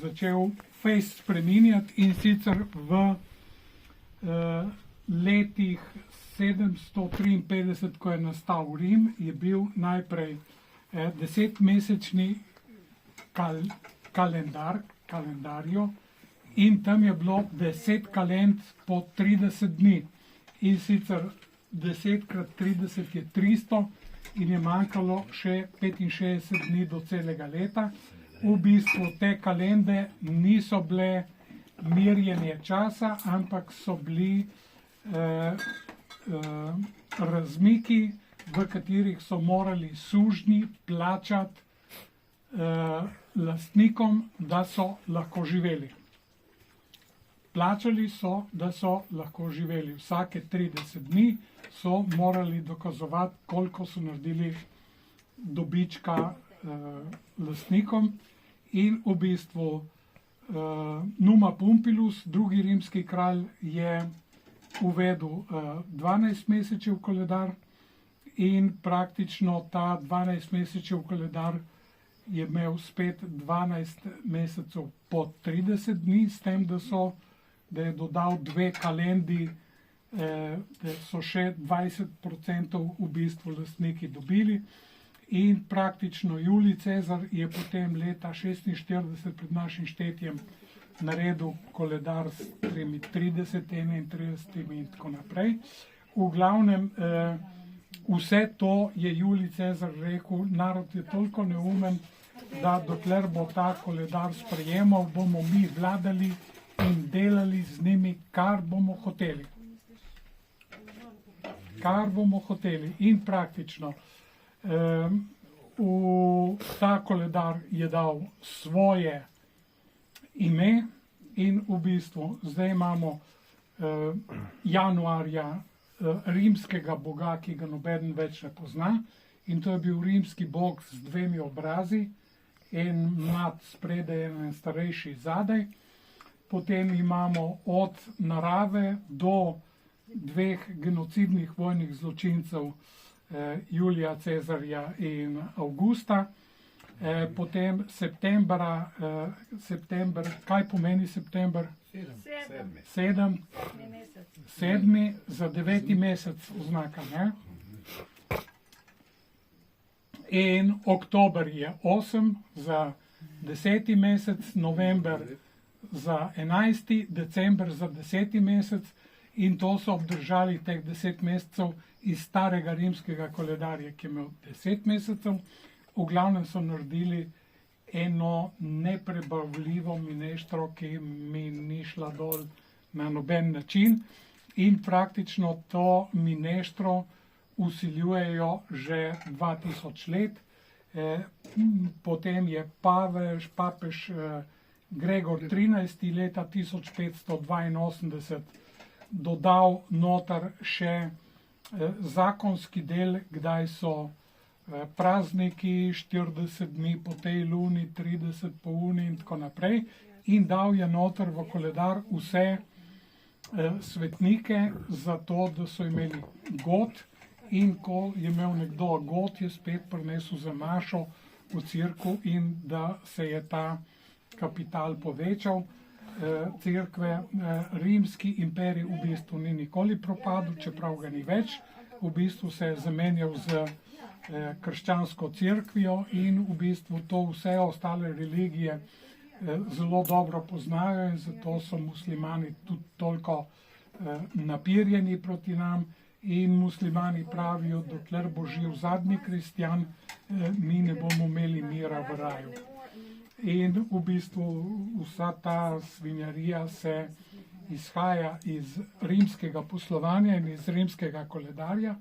začel fejst spreminjati, in sicer v letih 753, ko je nastal Rim, je bil najprej 10-mesečni kalendarjo, in tam je bilo 10 kalend po 30 dni. In sicer 10 krat 30 je 300 in je manjkalo še 65 dni do celega leta. V bistvu te kalende niso bile merjenje časa, ampak so bili razmiki, v katerih so morali sužnji plačati lastnikom, da so lahko živeli. Plačali so, da so lahko živeli. Vsake 30 dni so morali dokazovati, koliko so naredili dobička lastnikom, in v bistvu Numa Pompilus, drugi rimski kralj, je uvedel 12-mesečev koledar, in praktično ta 12-mesečev koledar je imel spet 12 mesecev po 30 dni, s tem, da je dodal 2 kalendi, da so še 20% v bistvu lastniki dobili. In praktično Julij Cezar je potem leta 46 pred našim štetjem naredil koledar s 30, 31 in tako naprej. V glavnem, vse to je Julij Cezar rekel, narod je toliko neumen, da dokler bo ta koledar sprejemal, bomo mi vladali in delali z njimi, kar bomo hoteli. Kar bomo hoteli. In praktično v ta koledar je dal svoje ime, in v bistvu zdaj imamo januarja rimskega boga, ki ga nobeden več ne pozna, in to je bil rimski bog z 2 obrazi, en mlad spredaj, en starejši zadaj. Potem imamo od narave do 2 genocidnih vojnih zločincev, Julija Cezarja in Avgusta. Potem september, kaj pomeni september? 7. 7. za 9. mesec oznaka, ne? In oktober je 8 za 10. mesec, november za 11., december za 10. mesec, in to so obdržali teh 10 mesecev iz starega rimskega koledarja, ki je imel 10 mesecev. V glavnem so naredili eno neprebavljivo mineštro, ki mi ni šla dol na noben način, in praktično to mineštro usiljujejo že 2000 let. Potem je papež Gregor 13. leta 1582 dodal noter še zakonski del, kdaj so prazniki, 40 dni po tej luni, 30 po uni in tako naprej, in dal je noter v koledar vse svetnike, zato da so imeli god, in ko je imel nekdo god, je spet prinesel za mašo v cerkev, in da se je ta kapital povečal. Cerkve, rimski imperij v bistvu ni nikoli propadel, čeprav ga ni več. V bistvu se je zamenjal z krščansko cerkvijo, in v bistvu to vse ostale religije zelo dobro poznajo, in zato so muslimani tudi toliko napirjeni proti nam, in muslimani pravijo, dokler bo živ zadnji kristjan, mi ne bomo imeli mira v raju. In v bistvu vsa ta svinjarija se izhaja iz rimskega poslovanja in iz rimskega koledarja,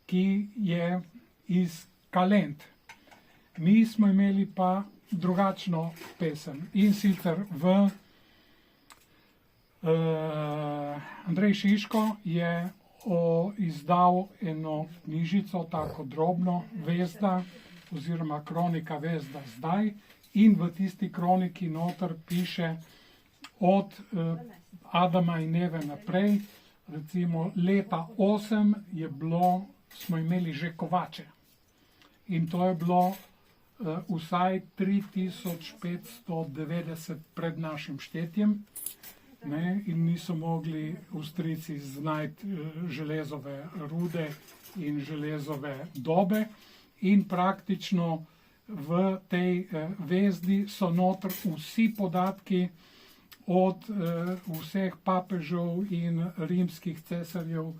ki je iz kalend. Mi smo imeli pa drugačno pesem, in sicer Andrej Šiško je izdal eno knjižico, tako drobno, Vezda oziroma Kronika Vezda zdaj, in v tisti kroniki noter piše od Adama in Eve naprej, recimo leta 8 smo imeli že kovače, in to je bilo vsaj 3590 pred našim štetjem, ne, in niso mogli Avstrijci znajti železove rude in železove dobe, in praktično v tej vezdi so notr vsi podatki od vseh papežev in rimskih cesarjev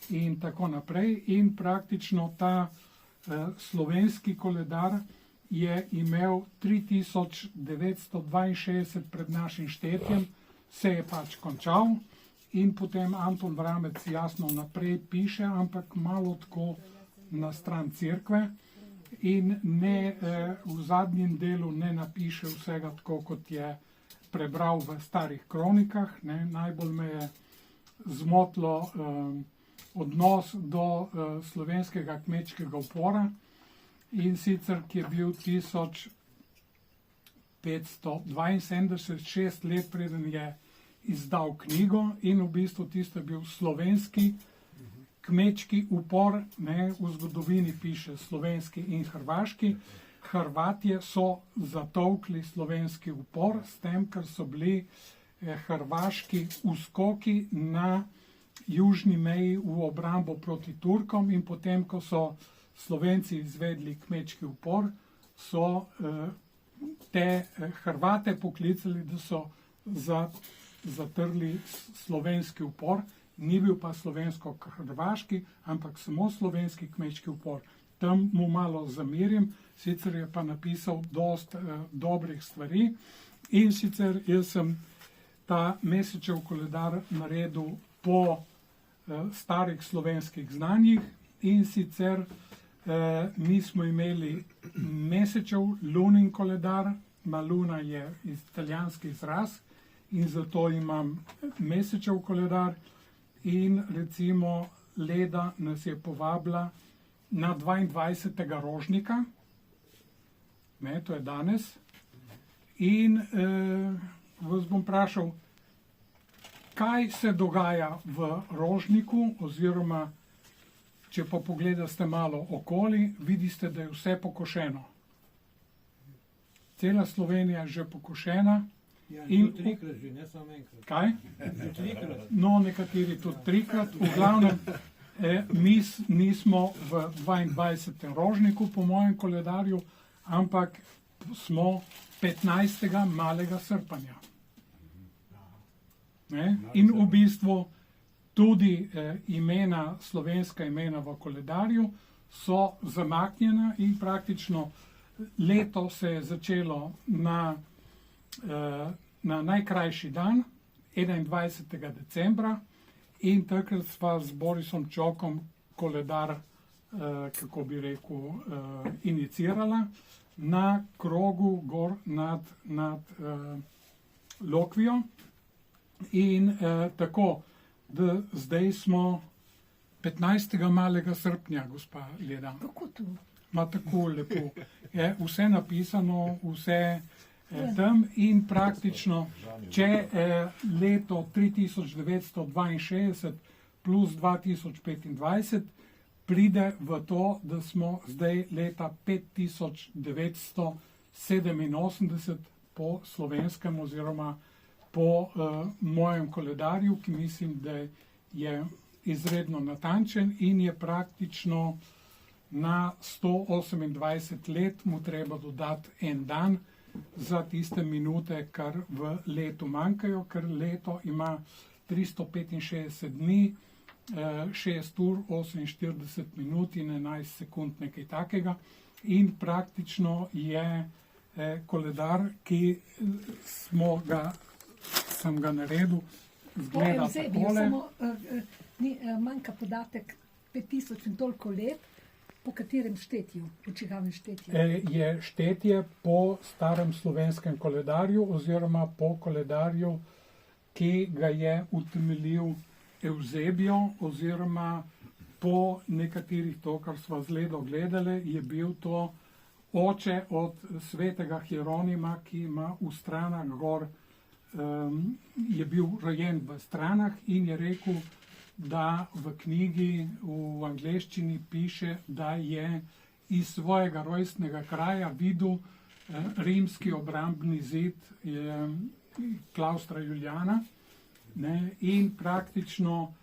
in tako naprej, in praktično ta slovenski koledar je imel 3962 pred našim štetjem, se je pač končal, in potem Anton Vramec jasno naprej piše, ampak malo tako na stran cerkve, in ne v zadnjem delu ne napiše vsega tako, kot je prebral v starih kronikah, ne. Najbolj me je zmotilo odnos do slovenskega kmečkega upora, in sicer, ki je bil 1572, 6 let preden je izdal knjigo, in v bistvu tisto je bil slovenski kmečki upor, ne, v zgodovini piše slovenski in hrvaški. Hrvatje so zatolkli slovenski upor s tem, ker so bili hrvaški uskoki na južni meji v obrambo proti Turkom, in potem, ko so Slovenci izvedli kmečki upor, so te Hrvate poklicali, da so zatrli slovenski upor, ni bil pa slovensko-hrvaški, ampak samo slovenski kmečki upor. Tam mu malo zamirim, sicer je pa napisal dost dobrih stvari, in sicer jaz sem ta Mesečev koledar naredil po starih slovenskih znanjih, in sicer mi smo imeli Mesečev lunin koledar, luna je italijanski izraz, in zato imam Mesečev koledar, in recimo Leda nas je povabila na 22. rožnika, ne, to je danes, in vas bom vprašal, kaj se dogaja v rožniku, oziroma če pa pogledate malo okoli, vidite, da je vse pokošeno. Cela Slovenija je že pokošena. Ja, in trikrat že, ne samo enkrat. Kaj? Trikrat. No, nekateri tudi trikrat. V glavnem, mi nismo v 22. rožniku po mojem koledarju, ampak smo 15. malega srpanja. Ne? In v bistvu tudi imena, slovenska imena v koledarju so zamaknjena, in praktično leto se je začelo na najkrajši dan, 21. decembra, in takrat sva z Borisom Čokom koledar, kako bi rekel, inicirala na krogu gor nad Lokvijo. In tako, da zdaj smo 15. malega srpnja, gospa Leda. Kako to? Ma tako lepo. Je vse napisano, vse tam, in praktično, če leto 3962 plus 2025 pride v to, da smo zdaj leta 5987 po slovenskem oziroma po mojem koledarju, ki mislim, da je izredno natančen in je praktično na 128 let mu treba dodati en dan za tiste minute, kar v letu manjkajo, ker leto ima 365 dni, 6 ur, 48 minut in 11 sekund, nekaj takega. In praktično je koledar, ki sem ga naredil, zgleda takole. Manjka podatek 5000 in toliko let, po katerem štetju, po čigavnem štetju? Je štetje po starem slovenskem koledarju oziroma po koledarju, ki ga je utemeljil Evzebio, oziroma po nekaterih, to, kar sva z Ledo gledali, je bil to oče od svetega Hieronima, ki ima v Stranah gor, je bil rojen v Stranah in je rekel, da v knjigi v angleščini piše, da je iz svojega rojstnega kraja videl rimski obrambni zid Klaustra Julijana, ne, in praktično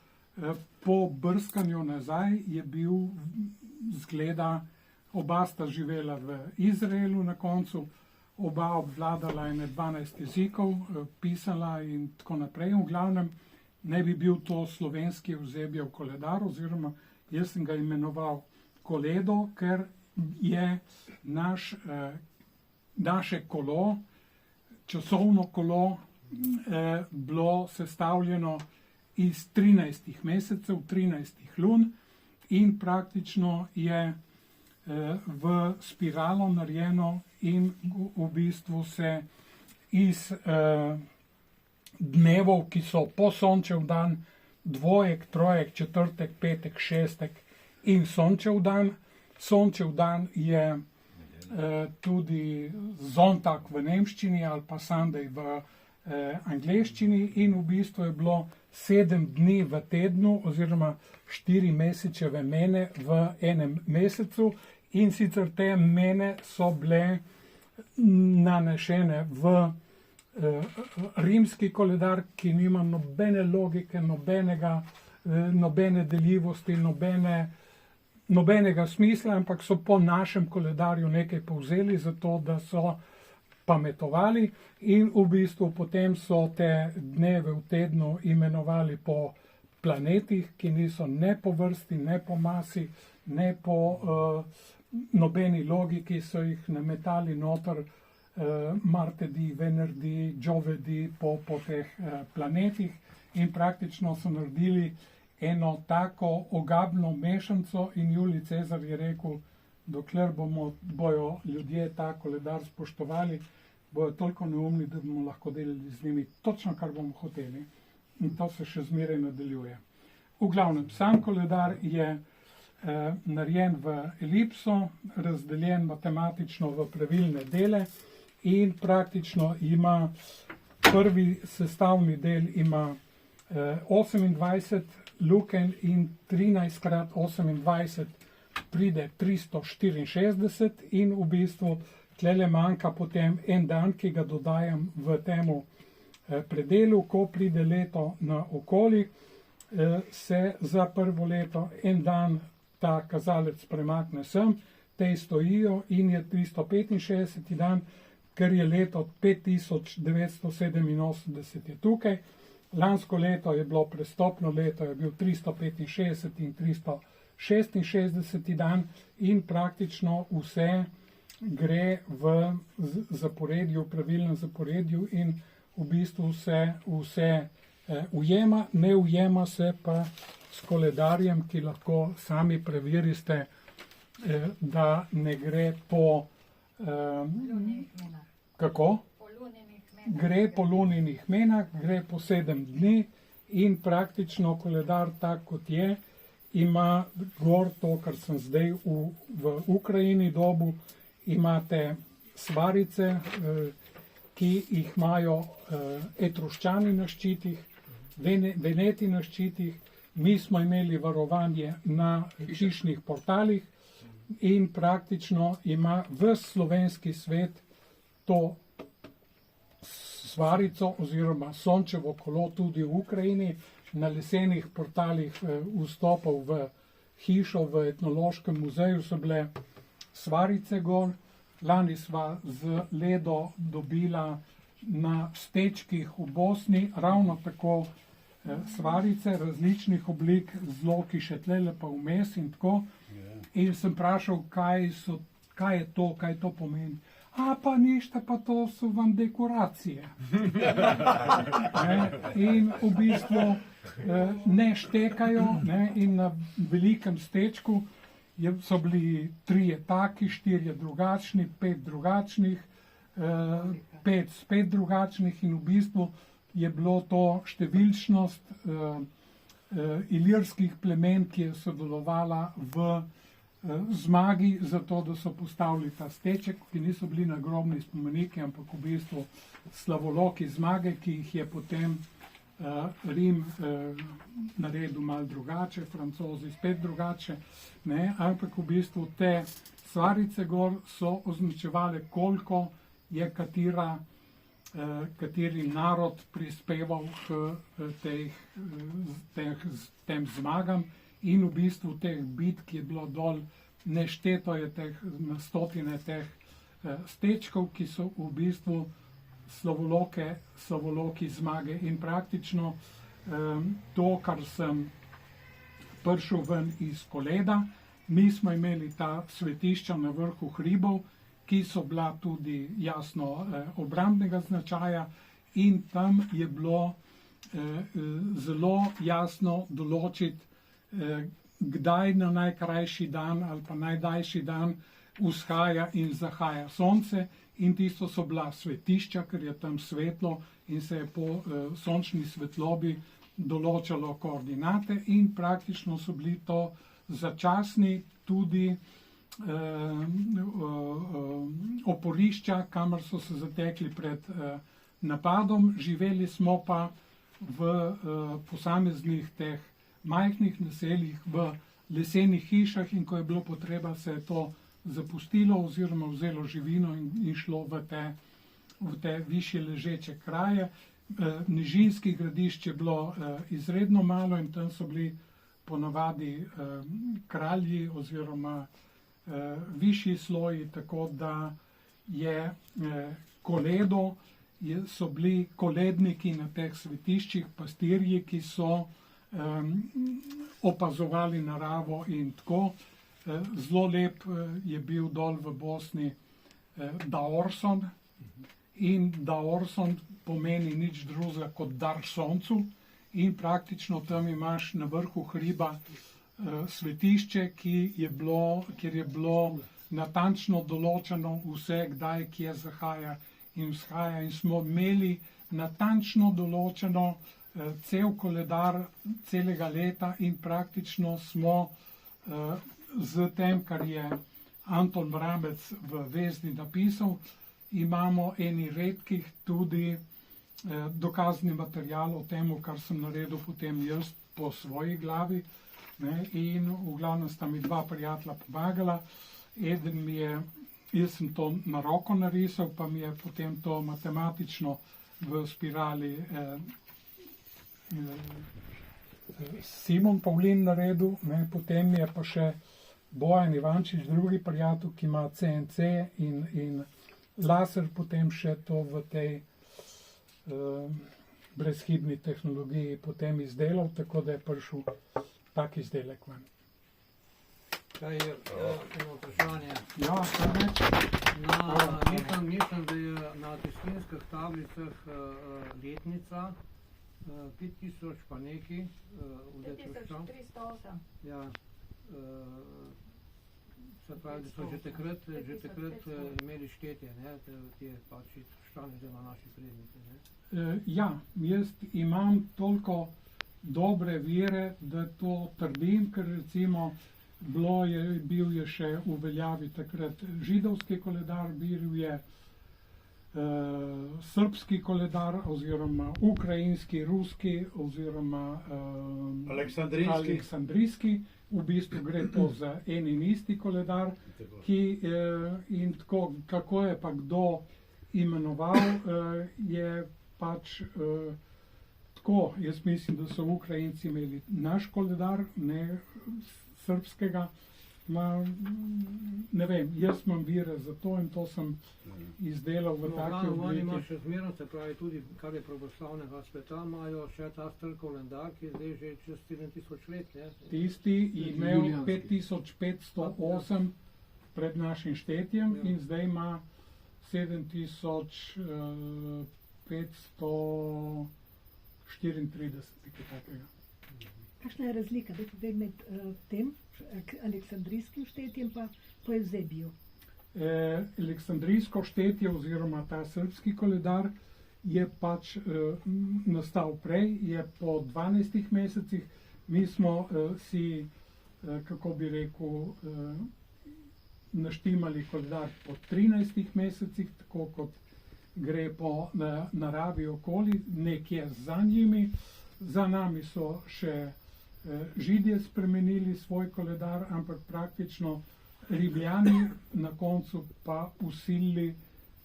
po brskanju nazaj je bil zgleda, oba sta živela v Izraelu na koncu, oba obvladala ene 12 jezikov, pisala in tako naprej. V glavnem ne bi bil to slovenski Evzebjev koledar, oziroma jaz sem ga imenoval Koledo, ker je naše kolo, časovno kolo, bilo sestavljeno iz 13 mesecev, 13 lun in praktično je v spiralo narejeno in v bistvu se iz dnevov, ki so po sončev dan, dvojek, trojek, četrtek, petek, šestek in sončev dan je tudi Sonntag v nemščini ali pa Sunday v angleščini in v bistvu je bilo 7 dni v tednu oziroma 4 mesečeve mene v enem mesecu in sicer te mene so bile nanešene v rimski koledar, ki nima nobene logike, nobene deljivosti, nobenega smisla, ampak so po našem koledarju nekaj povzeli, zato da so pametovali in v bistvu potem so te dneve v tednu imenovali po planetih, ki niso ne po vrsti, ne po masi, ne po nobeni logiki, so jih nametali noter Martedi, Venerdi, Giovedi po teh planetih in praktično so naredili eno tako ogabno mešanico in Julij Cezar je rekel, dokler bojo ljudje ta koledar spoštovali, bojo toliko neumni, da bomo lahko delali z njimi točno, kar bomo hoteli. In to se še zmeraj nadaljuje. V glavnem, sam koledar je narejen v elipso, razdeljen matematično v pravilne dele in praktično ima prvi sestavni del ima 28 luken in 13 krat 28 pride 364 in v bistvu tlele manjka potem en dan, ki ga dodajam v temu predelu, ko pride leto na okoli, se za prvo leto en dan ta kazalec premakne sem, te stojijo in je 365 dan, ker je leto 5987 je tukaj. Lansko leto je bilo prestopno leto, je bil 365 in 366 dan in praktično vse gre v zaporedju, pravilnem zaporedju in v bistvu se vse ujema, ne ujema se pa s koledarjem, ki lahko sami preverite, da ne gre po kako? Gre po luninih menah, gre po 7 dni in praktično koledar tak, kot je, ima gor to, kar sem zdaj v Ukrajini dobil, imate svarice, ki jih imajo Etruščani na ščitih, Veneti na ščitih, mi smo imeli varovanje na hišnih portalih in praktično ima ves slovenski svet to svarico oziroma sončevo kolo tudi v Ukrajini, na lesenih portalih vstopov v hišo v etnološkem muzeju so bile svarice gor, lani sva z ledo dobila na stečkih v Bosni ravno tako svarice različnih oblik, zelo ki še tlele pa vmes in tako. In sem vprašal, kaj je to, kaj to pomeni. A pa ništa, pa to so vam dekoracije. In v bistvu ne štekajo, in na velikem stečku so bili 3 taki, 4 drugačni, 5 drugačnih, 5 spet drugačnih in v bistvu je bilo to številčnost ilirskih plemen, ki je sodelovala v zmagi, zato da so postavili ta steček, ki niso bili nagrobni spomeniki, ampak v bistvu slavoloki zmage, ki jih je potem Rim naredil malo drugače, Francozi spet drugače, ne, ampak v bistvu te svarice gor so označevale, koliko je kateri narod prispeval k tem zmagam in v bistvu teh bitk je bilo dol nešteto je na stotine teh stečkov, ki so v bistvu slavoloki zmage in praktično to, kar sem prišel ven iz Koleda, mi smo imeli ta svetišča na vrhu hribov, ki so bila tudi jasno obrambnega značaja in tam je bilo zelo jasno določiti, kdaj na najkrajši dan ali pa najdaljši dan vzhaja in zahaja sonce in tisto so bila svetišča, ker je tam svetlo in se je po sončni svetlobi določalo koordinate in praktično so bili to začasni tudi oporišča, kamor so se zatekli pred napadom, živeli smo pa v posameznih teh majhnih naseljih, v lesenih hišah in ko je bilo potreba, se je to zapustilo oziroma vzelo živino in šlo v te višje ležeče kraje. Nižinskih gradišč je bilo izredno malo in tam so bili ponavadi kralji oziroma višji sloji, tako da je koledo, so bili koledniki na teh svetiščih, pastirji, ki so opazovali naravo in tako. Zelo lep je bil dol v Bosni Daorson in Daorson pomeni nič drugega kot dar soncu in praktično tam imaš na vrhu hriba svetišče, kjer je bilo natančno določeno vse, kdaj, kje zahaja in vzhaja in smo imeli natančno določeno cel koledar celega leta in praktično smo z tem, kar je Anton Vrabec v Vezdi napisal, imamo eni redkih tudi dokazni material o tem, kar sem naredil potem jaz po svoji glavi. Ne, in v glavnem sta mi dva prijatelja pomagala. Eden mi je, jaz sem to na roko narisal, pa mi je potem to matematično v spirali Simon Pavlin naredil, ne, potem je pa še Bojan Ivančič, drugi prijatelj, ki ima CNC in laser, potem še to v tej brezhibni tehnologiji potem izdelal, tako da je prišel tak izdelek ven. Kaj je eno vprašanje? Ja, kaj več? Mislim, da je na tiskinskih tablicah letnica 5000 pa neki. 5308. Ja, se pravi, da so že takrat imeli štetje, ne, te pač štane oziroma naši predniki, ne. Ja, jaz imam toliko dobre vire, da to trdim, ker recimo bil je še v veljavi takrat židovski koledar, bil je srbski koledar oziroma ukrajinski, ruski oziroma aleksandrijski. V bistvu gre to za en in isti koledar, in tako, kako je pa kdo imenoval, je pač tako, jaz mislim, da so Ukrajinci imeli naš koledar, ne srbskega, ne vem, jaz imam vire za to in to sem izdelal v taki obliki. Oni imajo še zmerno, se pravi tudi, kar je pravoslavnega sveta, imajo še ta star koledar, ki je zdaj že čez 7000 let, ne? Tisti je imel 5508 pred našim štetjem in zdaj ima 7534, nekaj takega. Kakšna je razlika, da povem med tem aleksandrijskim štetjem pa po Evzebiju? Aleksandrijsko štetje oziroma ta srbski koledar je pač nastal prej, je po 12 mesecih. Mi smo si, kako bi rekel, naštimali koledar po 13 mesecih, tako kot gre po naravi okoli, nekje za njimi. Za nami so še Židje spremenili svoj koledar, ampak praktično Rimljani na koncu pa usilili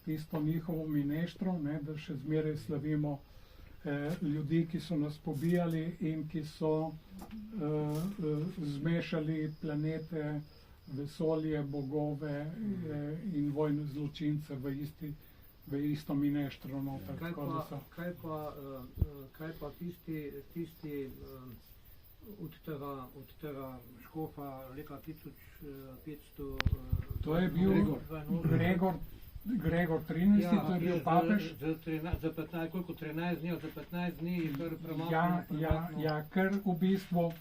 tisto njihovo mineštro, ne, da še zmeraj slavimo ljudi, ki so nas pobijali in ki so zmešali planete, vesolje, bogove in vojne zločince v isto mineštro. No, kaj pa tisti od tega škofa leta 1500? To je bil Gregor 13, ja, to je bil papež. Za 13 dni, za 15 dni je kar premaknil. Ja, ker v bistvu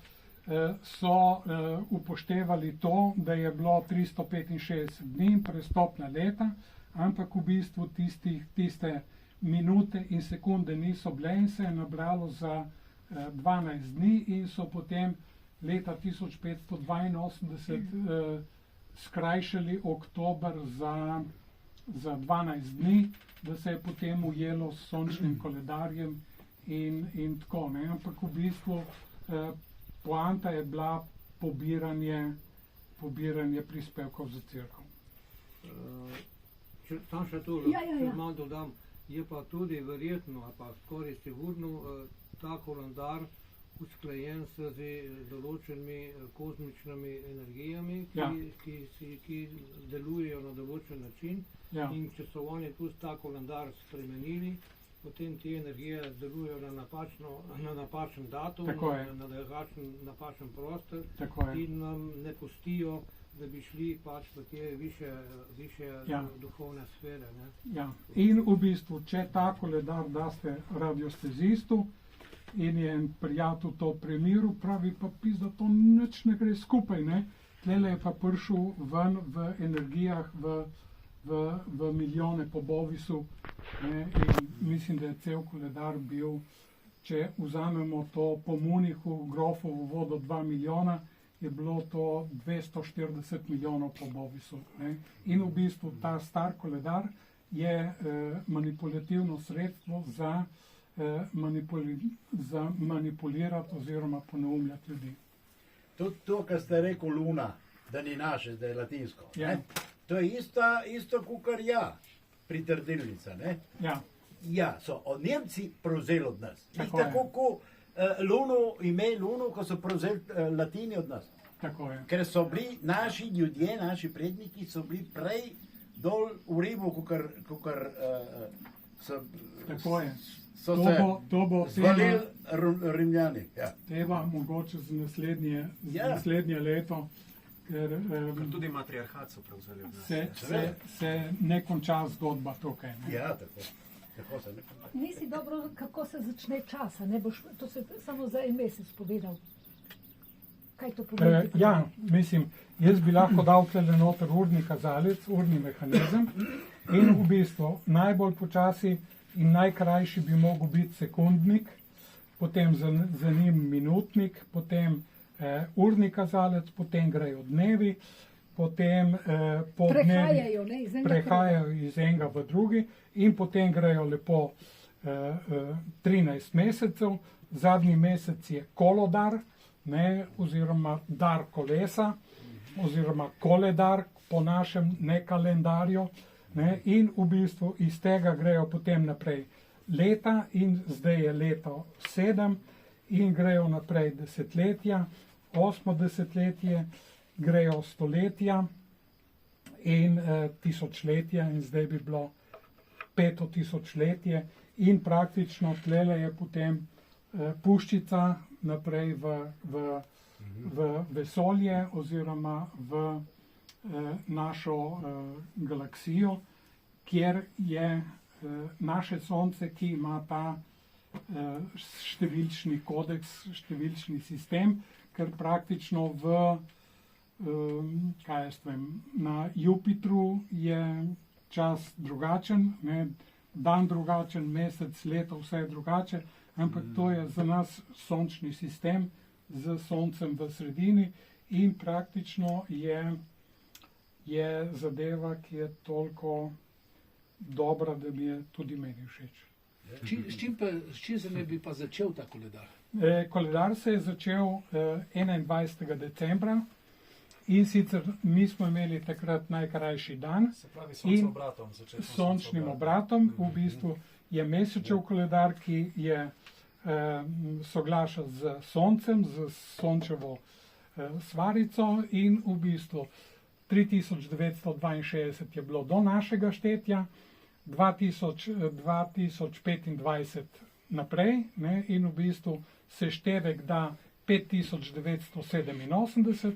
so upoštevali to, da je bilo 365 dni prestopna leta, ampak v bistvu tiste minute in sekunde niso bile in se je nabralo za 12 dni in so potem leta 1582 skrajšali oktober za 12 dni, da se je potem ujelo s sončnim koledarjem in tako. Ne? Ampak v bistvu poanta je bila pobiranje prispevkov za cerkev. Tam še to, malo dodam, je pa tudi verjetno, ali pa skoraj sigurno, ta koledar usklajen s določenimi kozmičnimi energijami, ki delujejo na določen način. Ja. In če so oni tudi ta koledar spremenili, potem te energije delujejo na napačen datum, na napačen prostor in nam ne pustijo, da bi šli pač v te više duhovne sfere. Ne? Ja. In v bistvu, če ta koledar daste radiostezistu in je en prijatelj to premiru, pravi pa pizda, to nič ne gre skupaj. Ne? Tlele je pa prišel ven v energijah, v milijone po Bovisu, ne? In mislim, da je cel koledar bil, če vzamemo to po Munichu, grofovo vodo 2 milijona, je bilo to 240 milijonov po Bovisu. Ne? In v bistvu ta star koledar je manipulativno sredstvo za manipulirati oziroma poneumljati ljudi. Tudi to, kar ste rekel Luna, da ni naše, da je latinsko. Ja. To je isto kukar pritrdilnica. Ne? Ja. Ja, so Nemci prevzeli od nas. Tako kot ime Luno, ko so prevzeli Latini od nas. Tako je. Ker so bili naši ljudje, naši predniki so bili prej dol v ribu, kukar so... Tako je. So se zvalili Rimljani. Ja. Teba mogoče za naslednje leto, ker tudi matriarhat so prevzeli od nas. Se ne konča zgodba tukaj. Ne? Ja, tako se ne konča. Nisi dobro, kako se začne časa, ne boš, to se samo za en mesec povedal. Kaj to pomeni? Ja, mislim, jaz bi lahko dal tle noter urni kazalec, urni mehanizem in v bistvu najbolj počasi in najkrajši bi mogel biti sekundnik, potem za njim minutnik, potem urni kazalec, potem grejo dnevi, potem po dnevi prehajajo iz enega v drugi in potem grejo lepo 13 mesecev, zadnji mesec je kolodar, ne, oziroma dar kolesa, oziroma koledar po našem ne kalendarju. Ne, in v bistvu iz tega grejo potem naprej leta in zdaj je leto 7 in grejo naprej desetletja, 8 desetletje, grejo stoletja in tisočletja in zdaj bi bilo 5. tisočletje in praktično tlele je potem puščica naprej v vesolje oziroma v našo galaksijo, kjer je naše Sonce, ki ima ta številčni kodeks, številčni sistem, ker praktično na Jupitru je čas drugačen, ne, dan drugačen, mesec, leto, vse je drugače, ampak to je za nas sončni sistem z Soncem v sredini in praktično je zadeva, ki je toliko dobra, da mi je tudi meni všeč. S čim se ne bi pa začel ta koledar? Koledar se je začel 21. decembra in sicer mi smo imeli takrat najkrajši dan. Se pravi, sončnim obratom. V bistvu je mesečev koledar, ki je soglaša z soncem, z sončevo svarico in v bistvu 3962 je bilo do našega štetja, 2025 naprej, ne, in v bistvu seštevek da 5987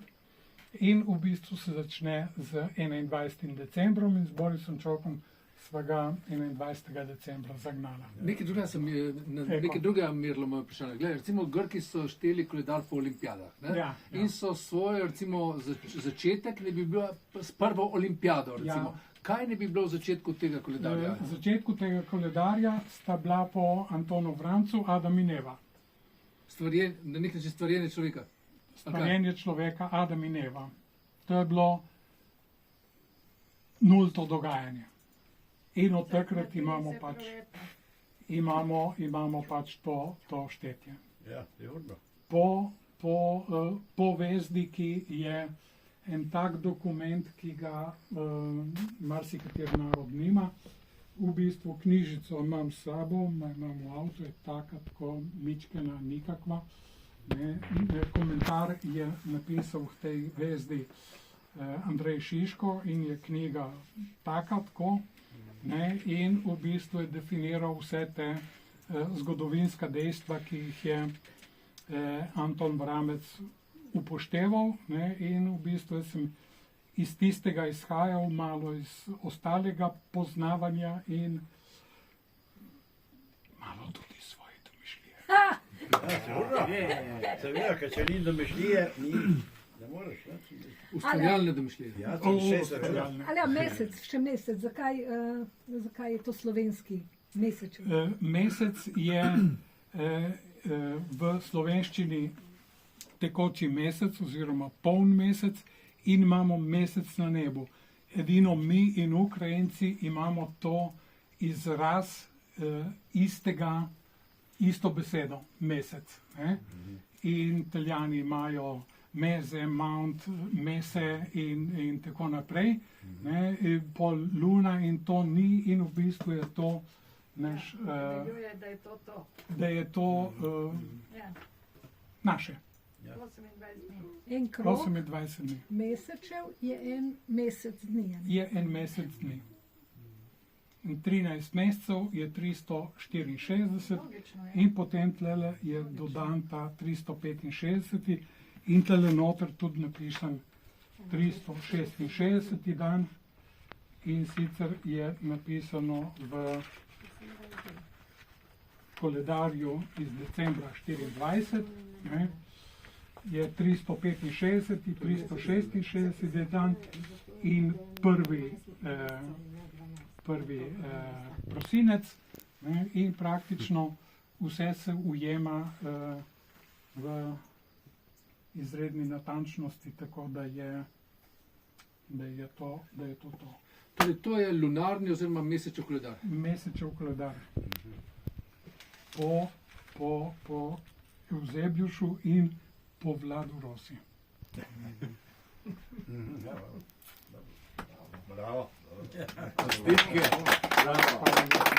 in v bistvu se začne z 21. decembrom in z Borisom Čokom sva ga 21. decembra zagnala. Nekaj drugega merilo moje vprašanje. Glede, recimo Grki so šteli koledar po olimpijadah, ne? Ja. In so svoj, recimo, začetek ne bi bil s prvo olimpijado, recimo. Ja. Kaj ne bi bilo v začetku tega koledarja? V začetku tega koledarja sta bila po Antonu Vrancu Adam in Eva. Na nek način stvarjenje človeka. Stvarjenje človeka, Adam in Eva. To je bilo nulto dogajanje. In od takrat imamo pač to štetje. Ja, sigurno. Po Vezdiki je en tak dokument, ki ga marsikateri narod nima. V bistvu knjižico imam s sabo, imam v avtu, je taka, tako mičkena, nikakva. Komentar je napisal v tej Vezdi Andrej Šiško in je knjiga taka, tako. In v bistvu je definiral vse te zgodovinska dejstva, ki jih je Anton Vramec upošteval, in v bistvu sem iz tistega izhajal, malo iz ostalega poznavanja in malo tudi svoje domišljije. Seveda, ker če ni domišljije, ne moreš. Ustvarjalne domišljije. Ja, to je ustvarjalne. Ali še mesec, zakaj je to slovenski mesec? Mesec je v slovenščini tekoči mesec oziroma poln mesec in imamo mesec na nebu. Edino mi in Ukrajinci imamo to izraz isto besedo, mesec. In Italijani imajo meze, mount, mese in tako naprej. Pol luna in to ni in v bistvu je to naš... Da je to naše. 28 dni. Mesečev je en mesec dni. Je en mesec dni. In 13 mesecev je 364 in potem tlele je dodan ta 365 in tlele noter tudi napišem 366 dan in sicer je napisano v koledarju iz decembra 24, je 365, 366 dan in prvi prosinec in praktično vse se ujema v izredni natančnosti, tako da je to. Torej, to je lunarni oziroma mesečev koledar. Mesečev koledar. Po Evzebijušu in po Vladu Rosi. Bravo. Čestitke. Hvala.